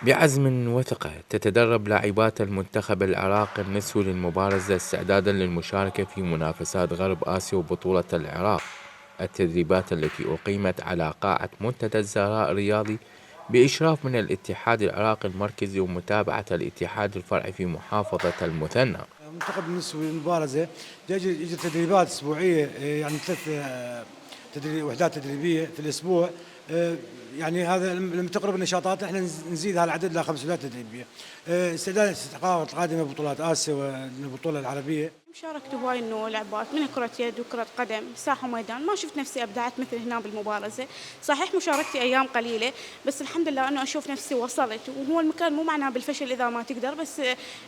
بعزم وثقة تتدرب لاعبات المنتخب العراقي النسوي للمبارزة استعدادا للمشاركة في منافسات غرب آسيا وبطولة العراق. التدريبات التي أقيمت على قاعة منتدى الزهراء الرياضي بإشراف من الاتحاد العراقي المركزي ومتابعة الاتحاد الفرعي في محافظة المثنى. منتخب النسوي للمبارزة يجي تدريبات أسبوعية، يعني 3 وحدات تدريبية في الأسبوع. يعني هذا لما تقرب النشاطات احنا نزيد هالعدد ل 5 وحدات تدريبية، استعداد استحقاق القادمة بطولات آسيا والبطولة العربية. شاركت هواي انه لعبات من كرة يد وكرة قدم ساحة وميدان، ما شفت نفسي ابدعت مثل هنا بالمبارزة. صحيح مشاركتي ايام قليلة، بس الحمد لله انه اشوف نفسي وصلت، وهو المكان مو معناه بالفشل اذا ما تقدر، بس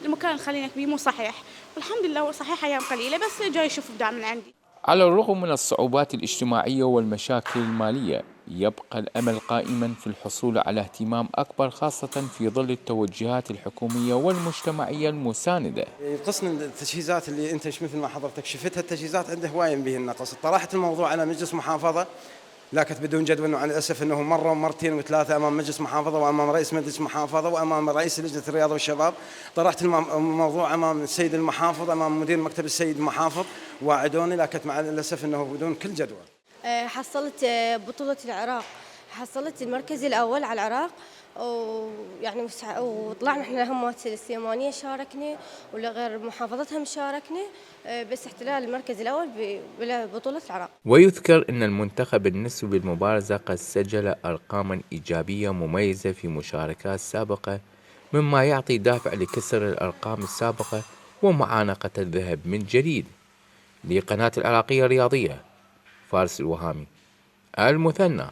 المكان اللي خلينك بيه مو صحيح، والحمد لله صحيح ايام قليلة بس جاي اشوف ابداع من عندي. على الرغم من الصعوبات الاجتماعية والمشاكل المالية، يبقى الأمل قائما في الحصول على اهتمام أكبر، خاصة في ظل التوجهات الحكومية والمجتمعية المساندة. قسم التجهيزات اللي انت مثل ما حضرتك شفتها، التجهيزات عنده هوايه به النقص. طرحت الموضوع على مجلس محافظه لكن بدون جدول، مع الاسف انه مره ومرتين وثلاثه امام مجلس محافظه وامام رئيس مجلس محافظه وامام رئيس لجنه الرياضه والشباب. طرحت الموضوع امام السيد المحافظ، امام مدير مكتب السيد المحافظ، واعدوني لكن مع الاسف انه بدون كل جدول. حصلت بطولة العراق، حصلت المركز الأول على العراق، ويعني وطلعنا احنا همات السيمانية شاركنا ولغير محافظتها مشاركنا، بس احتلال المركز الأول ببطولة العراق. ويذكر أن المنتخب النسوي بالمبارزة قد سجل أرقاما إيجابية مميزة في مشاركات سابقة، مما يعطي دافع لكسر الأرقام السابقة ومعانقة الذهب من جديد. لقناة العراقية الرياضية، فارس الوهامي، المثنى.